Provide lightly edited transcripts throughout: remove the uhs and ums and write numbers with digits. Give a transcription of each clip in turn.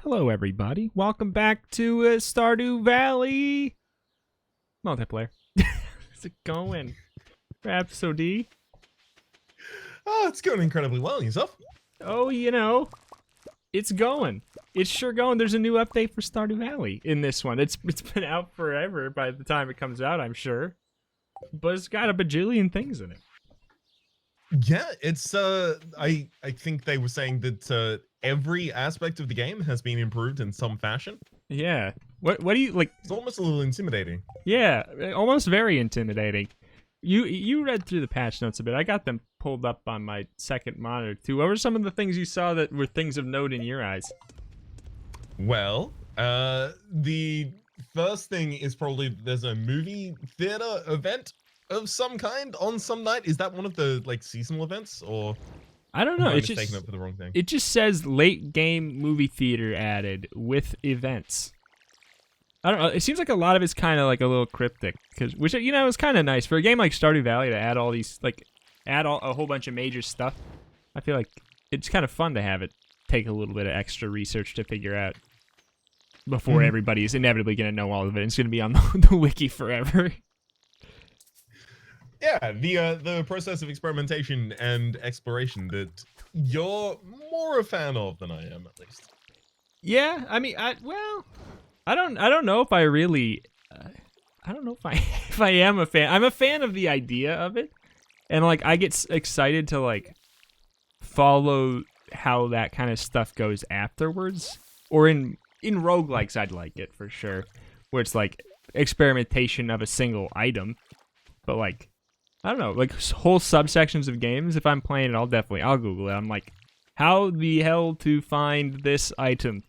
Hello, everybody. Welcome back to Stardew Valley multiplayer. How's it going, Rhapsody? Oh, it's going incredibly well. Yourself? Oh, you know, it's going. It's sure going. There's a new update for Stardew Valley in this one. It's been out forever by the time it comes out, I'm sure. But it's got a bajillion things in it. Yeah, it's I think they were saying that every aspect of the game has been improved in some fashion. Yeah. What do you like? It's almost a little intimidating. Yeah, almost very intimidating. You read through the patch notes a bit. I got them pulled up on my second monitor too. What were some of the things you saw that were things of note in your eyes? Well, the first thing is probably there's a movie theater event of some kind on some night. Is that one of the like seasonal events, or I don't know. It's just up for the wrong thing. It just says late game movie theater added with events. I don't know. It seems like a lot of it's kind of like a little cryptic, which you know is kind of nice for a game like Stardew Valley to add all these a whole bunch of major stuff. I feel like it's kind of fun to have it take a little bit of extra research to figure out before everybody is inevitably going to know all of it. It's going to be on the wiki forever. Yeah, the process of experimentation and exploration that you're more a fan of than I am, at least. Yeah, I mean, I don't know if I really, I don't know if I am a fan. I'm a fan of the idea of it, and like I get excited to like follow how that kind of stuff goes afterwards. Or in roguelikes, I'd like it for sure, where it's like experimentation of a single item, but like. I don't know, like whole subsections of games. If I'm playing it, I'll Google it. I'm like, how the hell to find this item?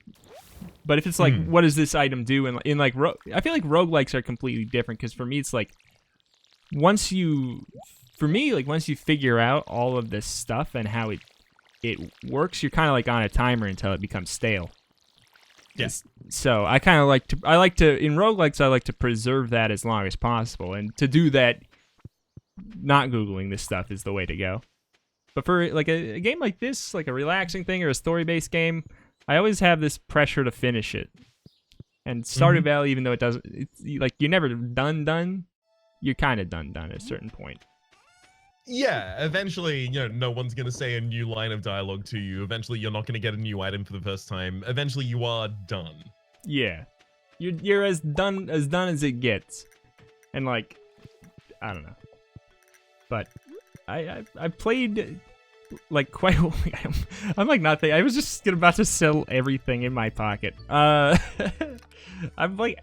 But if it's like, what does this item do? In like, I feel like roguelikes are completely different because for me, it's like, once you figure out all of this stuff and how it works, you're kind of like on a timer until it becomes stale. Yes. So I kind of like to in roguelikes, I like to preserve that as long as possible, and to do that. Not Googling this stuff is the way to go. But for like a game like this, like a relaxing thing or a story-based game, I always have this pressure to finish it. And Stardew Valley, even though it doesn't, it's like you're never done, you're kind of done at a certain point. Yeah, eventually, you know, no one's gonna say a new line of dialogue to you. Eventually, you're not gonna get a new item for the first time. Eventually, you are done. Yeah, you're as done as it gets, and like, I don't know. But I played like quite. I'm like not. I was just about to sell everything in my pocket. I'm like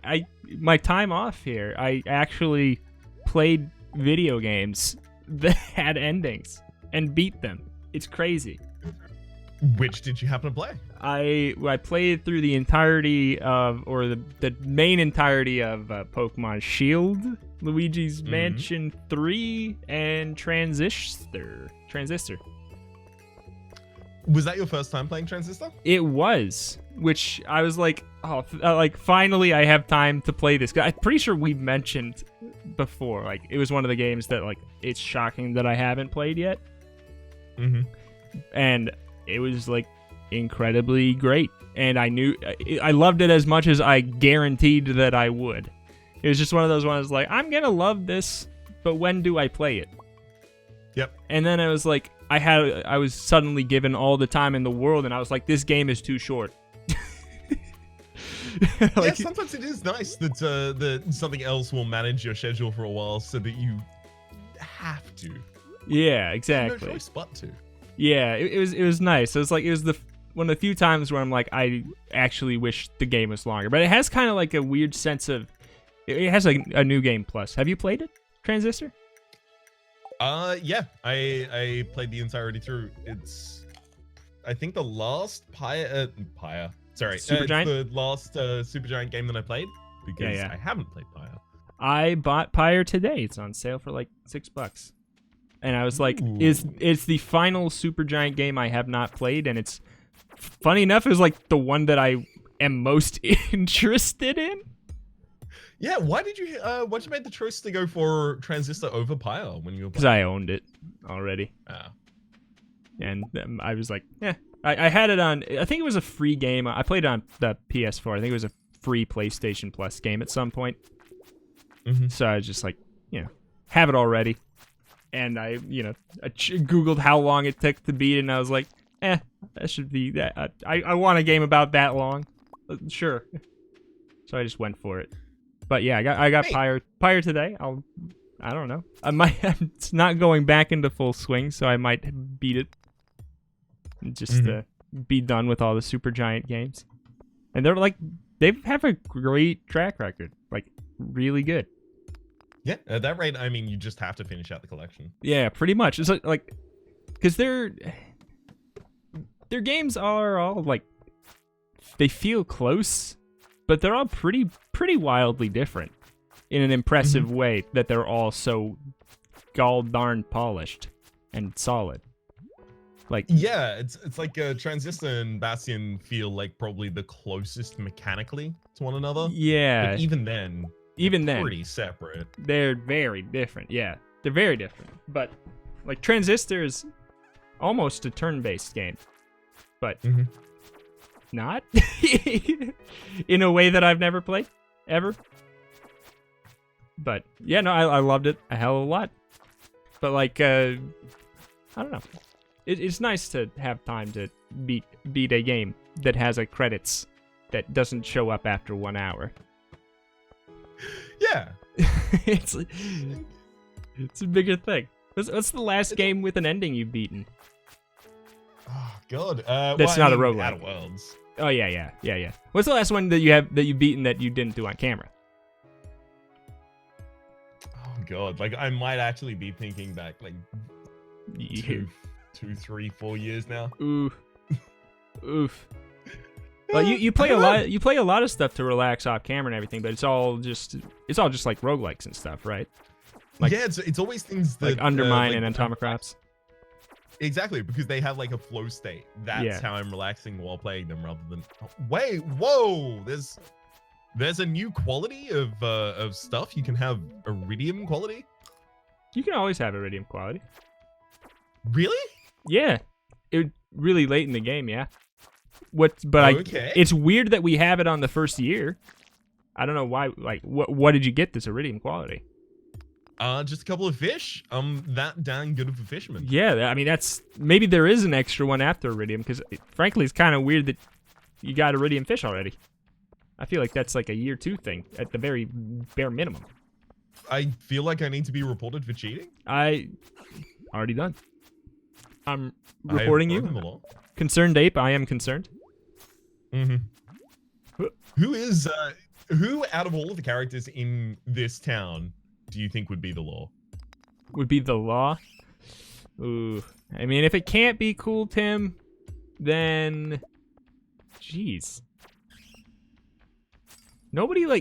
my time off here. I actually played video games that had endings and beat them. It's crazy. Which did you happen to play? I played through the entirety of, or the main entirety of Pokemon Shield, Luigi's Mansion 3, and Transistor. Was that your first time playing Transistor? It was, which I was like, oh, like finally I have time to play this. I'm pretty sure we've mentioned before, like it was one of the games that like it's shocking that I haven't played yet. And it was like incredibly great, and I loved it as much as I guaranteed that I would. It was just one of those ones like, I'm gonna love this, but when do I play it? Yep. And then I was like, I was suddenly given all the time in the world, and I was like, this game is too short. Like, yeah, sometimes it is nice that that something else will manage your schedule for a while, so that you have to. Yeah, exactly. No choice but to. Yeah, it was nice. It was one of the few times where I'm like, I actually wish the game was longer. But it has kind of like a weird sense of, it has like a new game plus. Have you played it, Transistor? Yeah, I played the entirety through. It's, I think the last Supergiant? the last Supergiant game that I played, because I haven't played Pyre. I bought Pyre today. It's on sale for like $6. And I was like, it's the final Supergiant game I have not played, and it's funny enough, it was like the one that I am most interested in. Yeah, why'd you make the choice to go for Transistor over Pyre when you were playing? Because I owned it already. Ah. And I was like, I had it on. I think it was a free game. I played it on the PS4. I think it was a free PlayStation Plus game at some point. So I was just like, have it already. And I Googled how long it took to beat it, and I was like, that should be that. I want a game about that long. Sure. So I just went for it. But yeah, I got Pyre today. I don't know. It's not going back into full swing, so I might beat it. And just be done with all the Supergiant games. And they have a great track record. Like, really good. Yeah, at that rate, I mean, you just have to finish out the collection. Yeah, pretty much. It's like, because their games are all like, they feel close, but they're all pretty wildly different in an impressive way. That they're all so gall darn polished and solid. Like, yeah, it's like Transistor and Bastion feel like probably the closest mechanically to one another. Yeah, but even then, pretty separate. They're very different. Yeah, they're very different. But like Transistor is almost a turn-based game, but not in a way that I've never played ever. But yeah, no, I loved it a hell of a lot. But like, I don't know. It's nice to have time to beat a game that has a credits that doesn't show up after 1 hour. Yeah. it's a bigger thing. What's the last game with an ending you've beaten? Oh god. That's not a roguelike. Outer Worlds. Oh yeah. What's the last one that you've beaten that you didn't do on camera? Oh god, like I might actually be thinking back like 2, 3, 4 years now. Oof. Well, you play a lot. You play a lot of stuff to relax off camera and everything, but it's all just like roguelikes and stuff, right? Like, yeah, it's always things that like Undermine and Atomic Wraps. Exactly, because they have like a flow state. That's how I'm relaxing while playing them, rather than whoa. There's a new quality of stuff. You can have iridium quality. You can always have iridium quality. Really? Yeah, it really late in the game. Yeah. Okay. It's weird that we have it on the first year. I don't know why. Like, what did you get this iridium quality? Just a couple of fish. That dang good of a fisherman. Yeah, I mean maybe there is an extra one after iridium, because frankly, it's kind of weird that you got iridium fish already. I feel like that's like a year 2 thing at the very bare minimum. I feel like I need to be reported for cheating. I already done. I'm reporting you. Concerned ape, I am concerned. Who out of all of the characters in this town do you think would be the law? Would be the law? Ooh. I mean, if it can't be Cool Tim, then... Jeez. Nobody's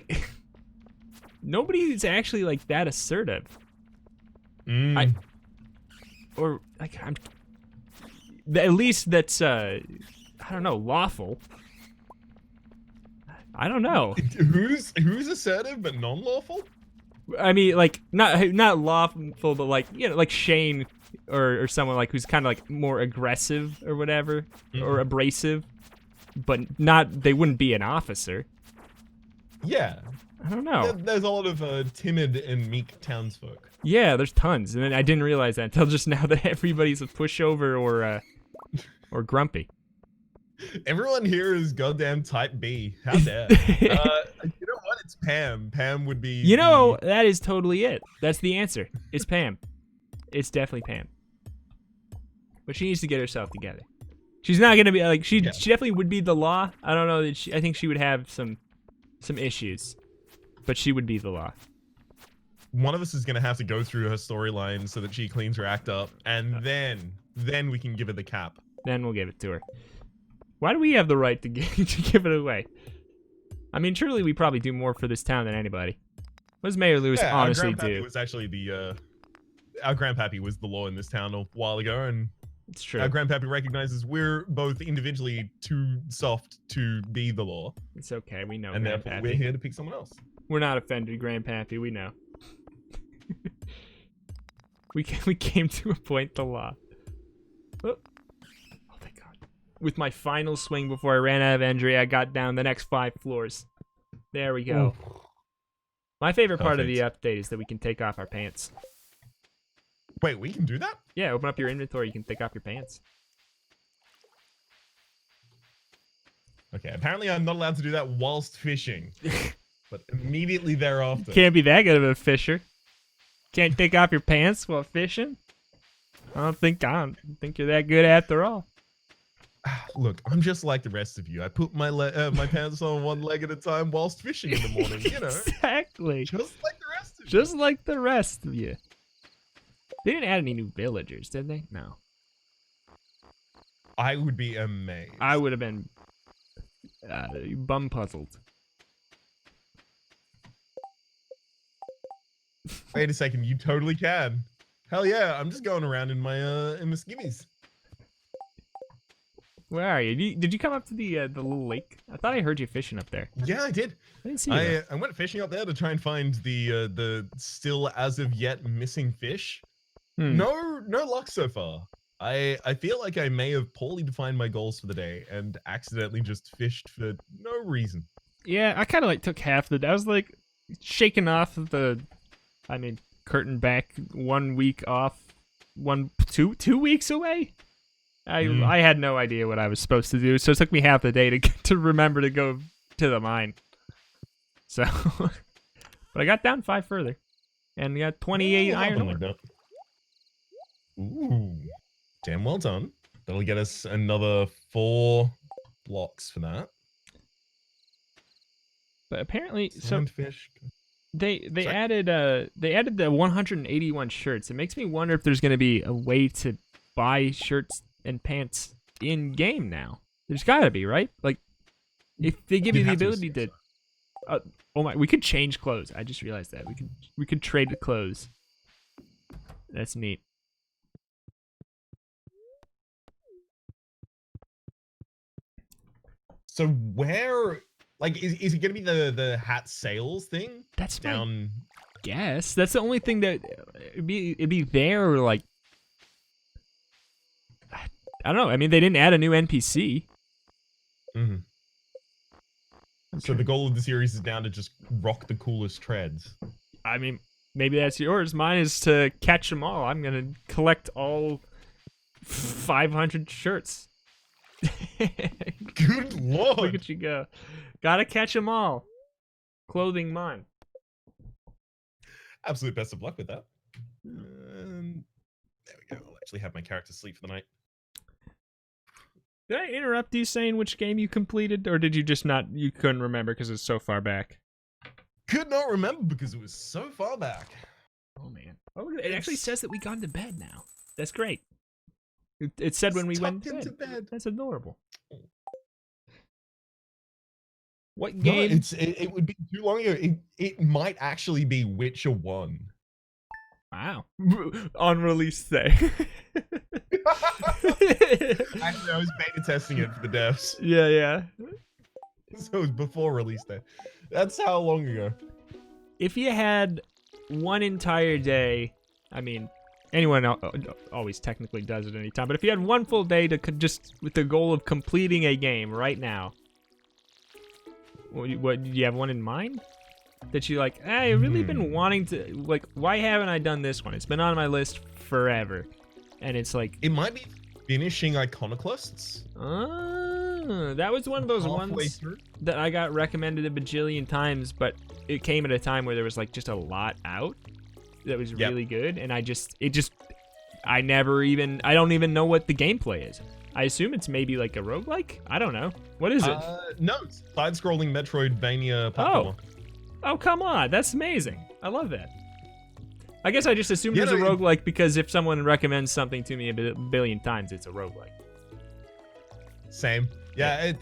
actually, like, that assertive. At least that's, I don't know, lawful. I don't know. Who's assertive but non-lawful? I mean, like, not lawful, but like, like Shane or someone like who's kind of like more aggressive or whatever, or abrasive, but they wouldn't be an officer. Yeah. I don't know. There's a lot of timid and meek townsfolk. Yeah, there's tons, and then I didn't realize that until just now that everybody's a pushover or grumpy. Everyone here is goddamn type B. How dare? You know what? It's Pam. Pam would be. That is totally it. That's the answer. It's Pam. It's definitely Pam. But she needs to get herself together. She's not gonna be like she definitely would be the law. I don't know that I think she would have some issues, but she would be the law. One of us is gonna have to go through her storyline so that she cleans her act up, and then we can give her the cap. Then we'll give it to her. Why do we have the right to give it away? I mean, surely we probably do more for this town than anybody. What does Mayor Lewis honestly do? Was actually our Grandpappy was the law in this town a while ago, and it's true. Our Grandpappy recognizes we're both individually too soft to be the law. It's okay, we know. And therefore we're here to pick someone else. We're not offended, Grandpappy. We know. we came to appoint the law. Oh, thank God. with my final swing before I ran out of energy, I got down the next 5 floors. There we go. Ooh. My favorite part of the update is that we can take off our pants. Wait, we can do that? Yeah, open up your inventory, you can take off your pants. Okay, apparently I'm not allowed to do that whilst fishing. But immediately thereafter. Can't be that good of a fisher. Can't take off your pants while fishing? I don't think you're that good after all. Look, I'm just like the rest of you. I put my my pants on one leg at a time whilst fishing in the morning, you know. Exactly. Just like the rest of you. Just like the rest of you. They didn't add any new villagers, did they? No. I would be amazed. I would have been bum puzzled. Wait a second, you totally can. Hell yeah, I'm just going around in my skivvies. Where are you? Did you come up to the little lake? I thought I heard you fishing up there. Yeah, I did. I didn't see you. I went fishing up there to try and find the still as of yet missing fish. No luck so far. I feel like I may have poorly defined my goals for the day and accidentally just fished for no reason. Yeah, I kind of like took half the day. I was like shaking off curtain back 1 week off, 2 weeks away. I had no idea what I was supposed to do, so it took me half the day to remember to go to the mine. So, but I got down 5 further, and got 28 iron ore. Like ooh, damn well done. That'll get us another 4 blocks for that. But apparently, Sandfish. They added the 181 shirts. It makes me wonder if there's going to be a way to buy shirts and pants in game now. There's got to be, right? Like, if they give you the ability to, oh my, we could change clothes. I just realized that we could trade the clothes. That's neat. So where, like, is it gonna be the hat sales thing? That's down. Guess that's the only thing that it'd be there. Like, I don't know. I mean, they didn't add a new NPC. Mm-hmm. So the goal of the series is down to just rock the coolest treads. I mean, maybe that's yours. Mine is to catch them all. I'm gonna collect all 500 shirts. Good lord! Look at you go. Gotta catch them all. Clothing mine. Absolute best of luck with that. There we go. I'll actually have my character sleep for the night. Did I interrupt you saying which game you completed, or did you just not? You couldn't remember because it's so far back. Could not remember because it was so far back. Oh man! Oh, it actually says that we got into bed now. That's great. It said when we went into bed. That's adorable. What game? No, it would be too long ago. It might actually be Witcher 1. Wow. On release day. Actually, I was beta testing it for the devs. Yeah. So it was before release day. That's how long ago. If you had one entire day, I mean, anyone always technically does it anytime, but if you had one full day to just with the goal of completing a game right now, what do you have one in mind? That you like, hey, I've really been wanting to, like, why haven't I done this one? It's been on my list forever. And it's like... It might be finishing Iconoclasts. That was one of those ones that I got recommended a bajillion times, but it came at a time where there was, like, just a lot out that was really good. And I don't even know what the gameplay is. I assume it's maybe like a roguelike? I don't know. What is it? No, it's side-scrolling Metroidvania platformer. Oh, come on. That's amazing. I love that. I guess I just assumed it was a roguelike because if someone recommends something to me a billion times, it's a roguelike. Same. Yeah,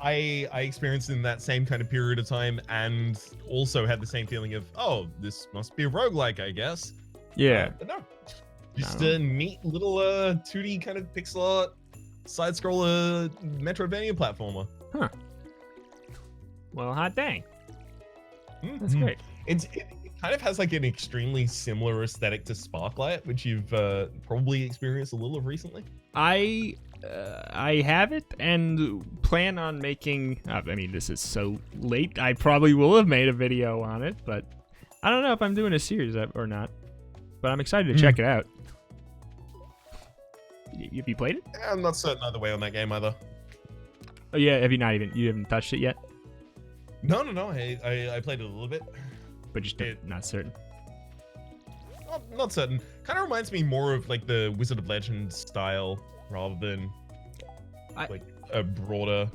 I experienced it in that same kind of period of time and also had the same feeling of, oh, this must be a roguelike, I guess. Yeah. But no. Just a neat little 2D kind of pixel art side-scroller Metroidvania platformer. Huh. Well, hot dang. That's Mm-hmm. great. It kind of has like an extremely similar aesthetic to Sparklight, which you've probably experienced a little of recently. I I have it and plan on making. I mean, this is so late. I probably will have made a video on it, but I don't know if I'm doing a series or not. But I'm excited to check it out. Have you played it? I'm not certain either way on that game either. Oh yeah, have you not even? You haven't touched it yet? No. I played it a little bit, but just not certain. Not certain. Kind of reminds me more of like the Wizard of Legend style rather than like a broader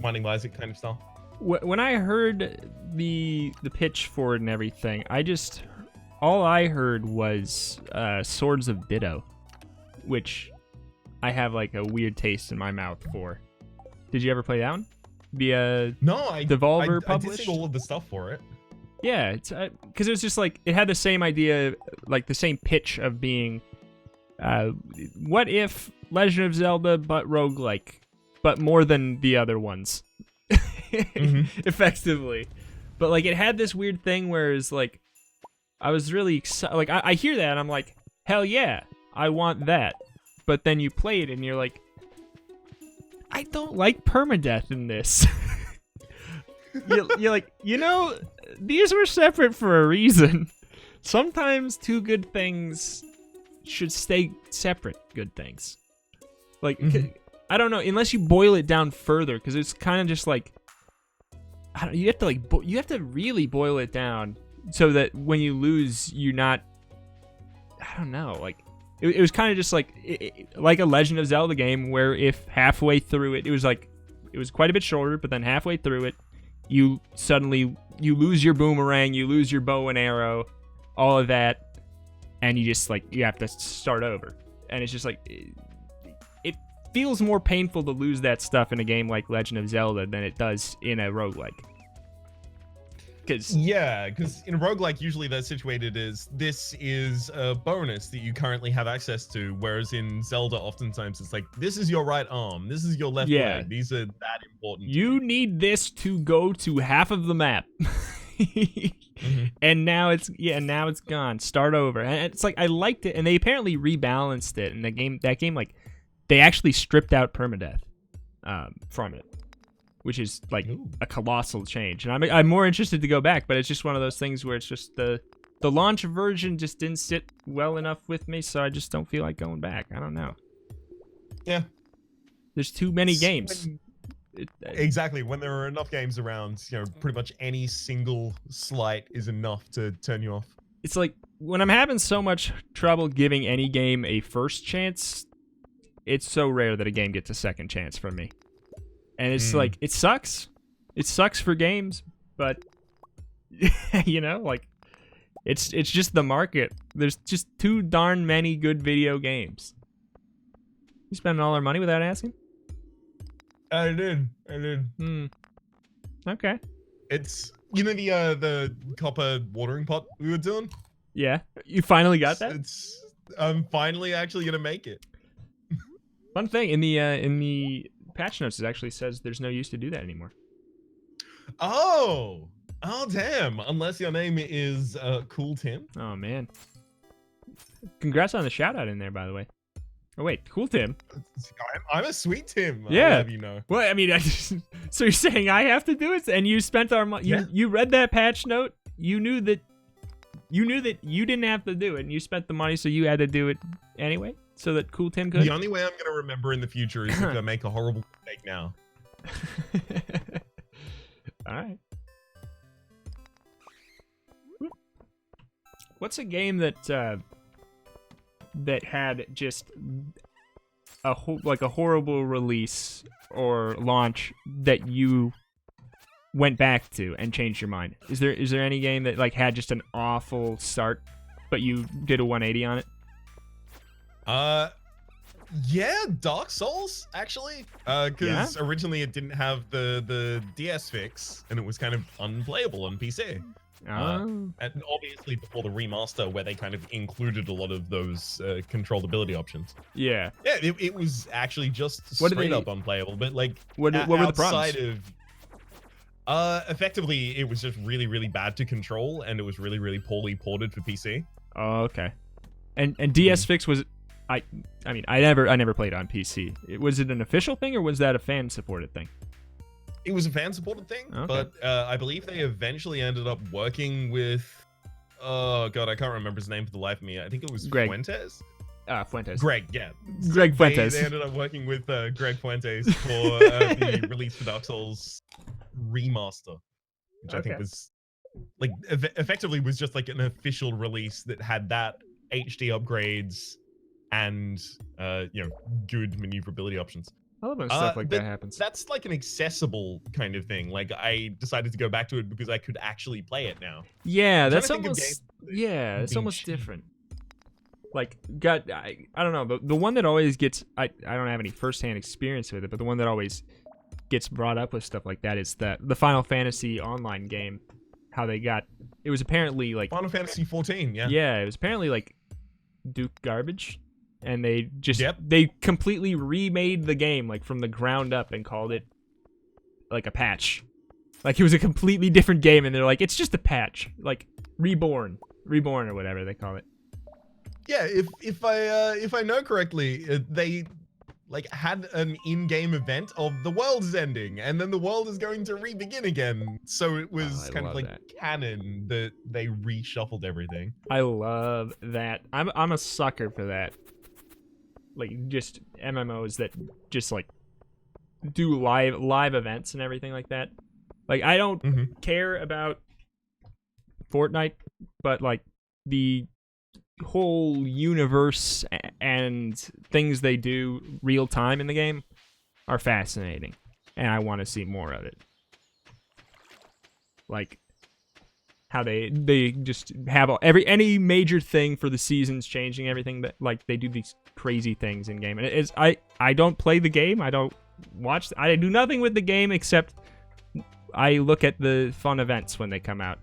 Binding of Isaac kind of style. When I heard the pitch for it and everything, all I heard was Swords of Ditto, which I have like a weird taste in my mouth for. Did you ever play that one? Devolver published? I did see all of the stuff for it. Yeah, it's because it was just like it had the same idea, like the same pitch of being, what if Legend of Zelda but roguelike, but more than the other ones, effectively. But like it had this weird thing where it's like, I was really excited. Like I hear that and I'm like, hell yeah, I want that. But then you play it and you're like, I don't like permadeath in this. You're like, these were separate for a reason. Sometimes two good things should stay separate good things. Like, I don't know, unless you boil it down further, because it's kind of just like, you have to really boil it down so that when you lose, you're not, I don't know, like, it was kind of just like a Legend of Zelda game where if halfway through it was quite a bit shorter, but then halfway through it, you lose your boomerang, you lose your bow and arrow, all of that, and you just like you have to start over. And it's just like it feels more painful to lose that stuff in a game like Legend of Zelda than it does in a roguelike. Because in a roguelike usually they're situated as this is a bonus that you currently have access to, whereas in Zelda oftentimes it's like this is your right arm, this is your left leg, these are that important. You need this to go to half of the map. And now it's gone. Start over. And it's like I liked it, and they apparently rebalanced it in that game like they actually stripped out permadeath from it, which is like a colossal change. And I'm more interested to go back, but it's just one of those things where it's just the launch version just didn't sit well enough with me, so I just don't feel like going back. I don't know. Yeah. There's too many games. Exactly. When there are enough games around, pretty much any single slight is enough to turn you off. It's like when I'm having so much trouble giving any game a first chance, it's so rare that a game gets a second chance from me. And it's like, it sucks. It sucks for games, but, like, it's just the market. There's just too darn many good video games. You spending all our money without asking? I did. Okay. It's, the copper watering pot we were doing? Yeah. You finally got that? I'm finally actually going to make it. Fun thing, in the patch notes, it actually says there's no use to do that anymore. Oh damn. Unless your name is Cool Tim. Oh man. Congrats on the shout out in there, by the way. Oh wait, Cool Tim. I'm a sweet Tim. Yeah. I'll have you know. Well, I mean, so you're saying I have to do it, and you spent our money. You read that patch note. You knew that you didn't have to do it, and you spent the money, so you had to do it anyway, so that Cool Tim could. The only way I'm gonna remember in the future is if I make a horrible mistake now. All right. What's a game that had just a horrible release or launch that you went back to and changed your mind? Is there any game that like had just an awful start, but you did a 180 on it? Yeah, Dark Souls actually, because originally it didn't have the DS fix and it was kind of unplayable on PC. And obviously before the remaster where they kind of included a lot of those controllability options. Yeah. Yeah, it was actually just straight up unplayable, but like what were the problems? Effectively it was just really, really bad to control and it was really, really poorly ported for PC. Oh, okay. And DS fix was I mean, I never played on PC. Was it an official thing, or was that a fan supported thing? It was a fan supported thing, Okay. but I believe they eventually ended up working with. Oh god, I can't remember his name for the life of me. I think it was Greg. Fuentes. Fuentes. Greg, yeah. Greg Fuentes. They ended up working with Greg Fuentes for the release for Dark Souls remaster, which I think was like effectively was just like an official release that had that HD upgrades and good maneuverability options. I love when stuff like that happens. That's like an accessible kind of thing. Like I decided to go back to it because I could actually play it now. Yeah, that's almost it's almost different. Like I don't know, the one that always gets I don't have any firsthand experience with it, but the one that always gets brought up with stuff like that is the Final Fantasy online game. How they got it was apparently like Final Fantasy 14, yeah. Yeah, it was apparently like Duke garbage. And they just they completely remade the game like from the ground up and called it like a patch. Like it was a completely different game, and they're like, it's just a patch, like reborn or whatever they call it. Yeah, if I know correctly, they like had an in-game event of the world is ending, and then the world is going to re-begin again. So it was kind of like canon that they reshuffled everything. I love that. I'm a sucker for that. Like just MMOs that just like do live events and everything like that. Like I don't care about Fortnite, but like the whole universe and things they do real time in the game are fascinating, and I want to see more of it. Like how they just have any major thing for the seasons changing, everything that like they do these crazy things in game. And it is I don't play the game, I don't watch, I do nothing with the game except I look at the fun events when they come out,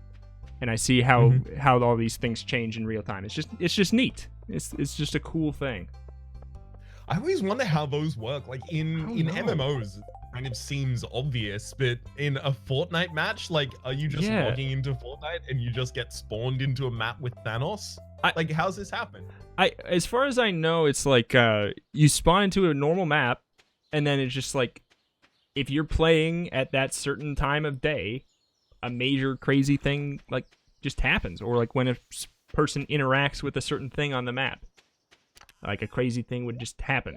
and I see how all these things change in real time. It's just neat. It's just a cool thing. I always wonder how those work. Like in MMOs, it kind of seems obvious, but in a Fortnite match, like, are you just logging into Fortnite and you just get spawned into a map with Thanos? Like, how's this happen? As far as I know, it's like you spawn into a normal map, and then it's just like if you're playing at that certain time of day, a major crazy thing like just happens, or like when a person interacts with a certain thing on the map. Like a crazy thing would just happen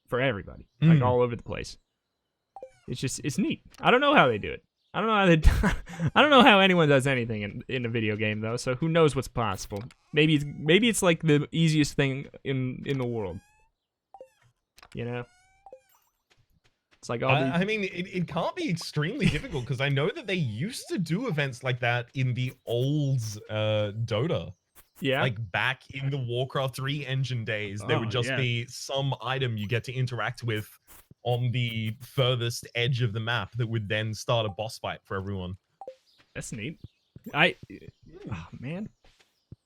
for everybody, like all over the place. It's neat. I don't know how they do it. I don't know I don't know how anyone does anything in a video game though. So who knows what's possible? Maybe it's like the easiest thing in the world. You know? It's like I mean, it can't be extremely difficult because I know that they used to do events like that in the old Dota. Yeah. Like back in the Warcraft 3 engine days, there would just be some item you get to interact with on the furthest edge of the map that would then start a boss fight for everyone. That's neat. Oh man,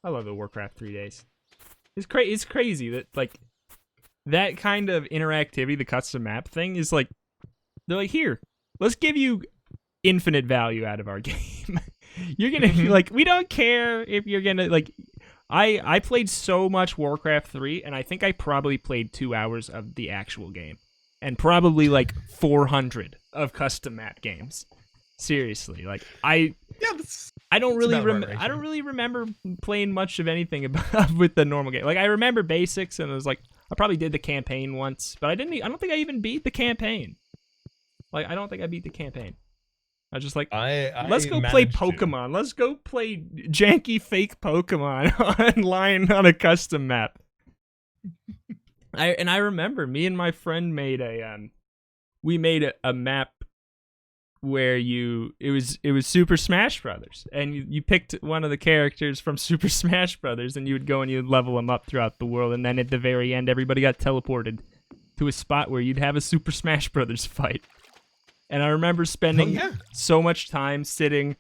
I love the Warcraft 3 days. It's crazy that like that kind of interactivity, the custom map thing is like they're like, here, let's give you infinite value out of our game. You're gonna like, we don't care if you're gonna like. I played so much Warcraft 3, and I think I probably played 2 hours of the actual game, and probably like 400 of custom map games. Seriously, like I don't really remember playing much of anything about with the normal game. Like I remember basics, and it was like I probably did the campaign once, but I don't think I even beat the campaign. Like I don't think I beat the campaign. I was just like, let's go play Pokemon. Let's go play janky fake Pokemon online on a custom map. I remember me and my friend made a map where it was Super Smash Brothers, and you picked one of the characters from Super Smash Brothers, and you would go and you'd level them up throughout the world, and then at the very end, everybody got teleported to a spot where you'd have a Super Smash Brothers fight. And I remember spending so much time sitting,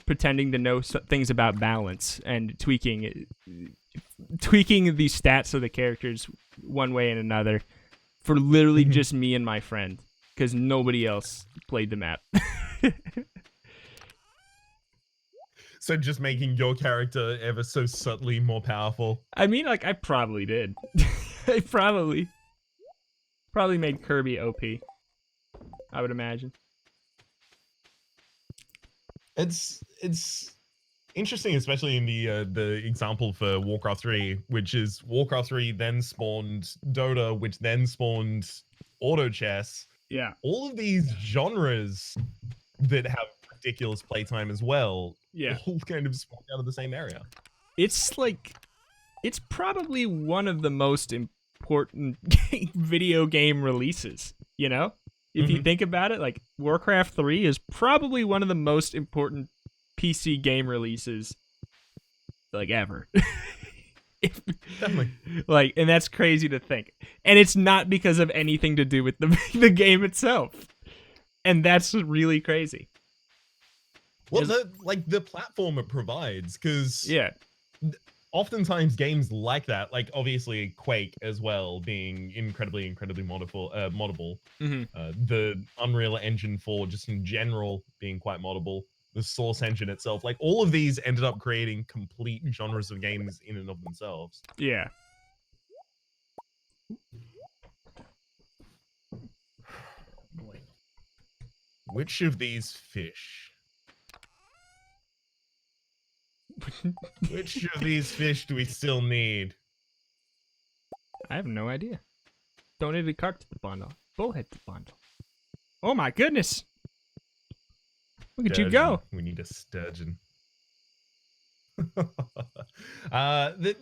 pretending to know things about balance and tweaking the stats of the characters one way and another for literally just me and my friend, because nobody else played the map. So just making your character ever so subtly more powerful. I mean, like, I probably did. I probably made Kirby OP. I would imagine. It's interesting, especially in the example for Warcraft 3, which is Warcraft 3 then spawned Dota, which then spawned auto chess. Yeah. All of these genres that have ridiculous playtime as well, Yeah. all kind of spawned out of the same area. It's like, it's probably one of the most important video game releases, you know? If you think about it, like, Warcraft 3 is probably one of the most important PC game releases, like, ever. Definitely. Like, and that's crazy to think. And it's not because of anything to do with the game itself. And that's really crazy. Well, the platform it provides, because yeah, oftentimes games like that, like obviously Quake as well, being incredibly moddable. The Unreal Engine 4, just in general, being quite moddable. The Source Engine itself, like all of these ended up creating complete genres of games in and of themselves. Yeah. Boy. Which of these fish? Which of these fish do we still need? I have no idea. Donated cart to the bundle. Bullhead to the bundle. Oh my goodness! Look at you go! We need a sturgeon.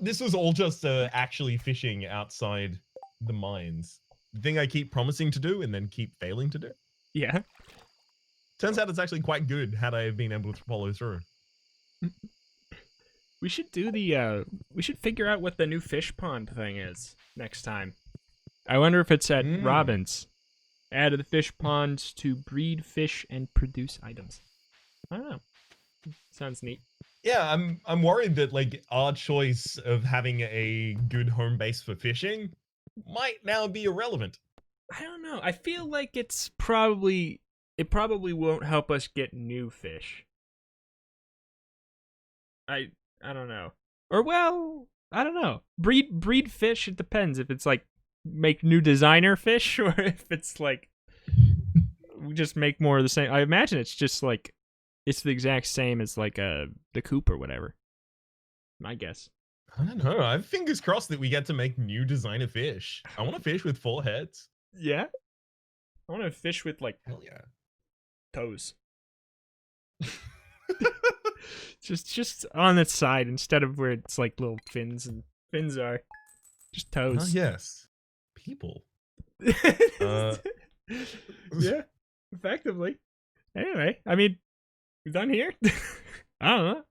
This was all just actually fishing outside the mines. The thing I keep promising to do and then keep failing to do. Yeah. Turns out it's actually quite good had I have been able to follow through. We should do the, we should figure out what the new fish pond thing is next time. I wonder if it's at Robbins. Add the fish ponds to breed fish and produce items. I don't know. Sounds neat. Yeah, I'm worried that like our choice of having a good home base for fishing might now be irrelevant. I don't know. I feel like it probably won't help us get new fish. I don't know. Or well, I don't know. Breed fish, it depends if it's like make new designer fish or if it's like we just make more of the same. I imagine it's just like it's the exact same as like the coop or whatever. My guess. I don't know. I have fingers crossed that we get to make new designer fish. I want a fish with 4 heads. Yeah. I want a fish with like hell yeah toes. just on its side instead of where it's like little fins and fins are just toes. Oh yes, people. Yeah, effectively. Anyway, I mean, we done here? I don't know.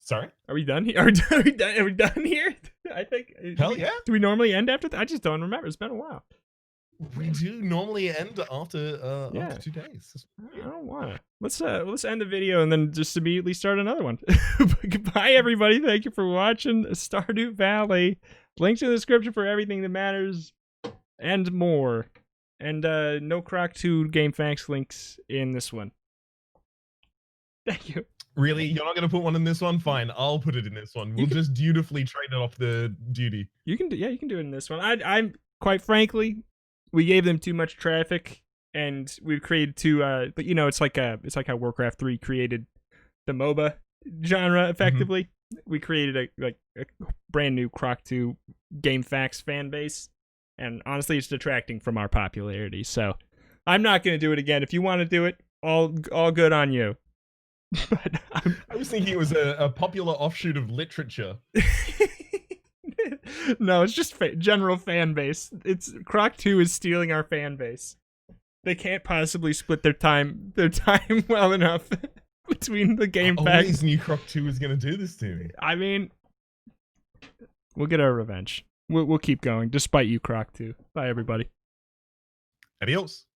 Sorry? Are we done here? Are we done here? I think. Hell yeah. Do we normally end after that? I just don't remember. It's been a while. We do normally end after 2 days. I don't want to. Let's end the video and then just immediately start another one. Goodbye, everybody. Thank you for watching Stardew Valley. Links in the description for everything that matters and more. And no Croc 2 game facts links in this one. Thank you. Really? You're not going to put one in this one? Fine, I'll put it in this one. We'll just dutifully trade it off the duty. You can do it in this one. I'm quite frankly, we gave them too much traffic, and we've created two. But you know, it's like how Warcraft 3 created the MOBA genre effectively. Mm-hmm. We created a brand new Croc 2 game facts fan base, and honestly, it's detracting from our popularity. So I'm not going to do it again. If you want to do it, all good on you. But I was thinking it was a popular offshoot of literature. No, it's just general fan base. It's Croc 2 is stealing our fan base. They can't possibly split their time well enough between the game facts. I always knew Croc 2 was going to do this to me. I mean, we'll get our revenge. We'll keep going, despite you, Croc 2. Bye, everybody. Adios.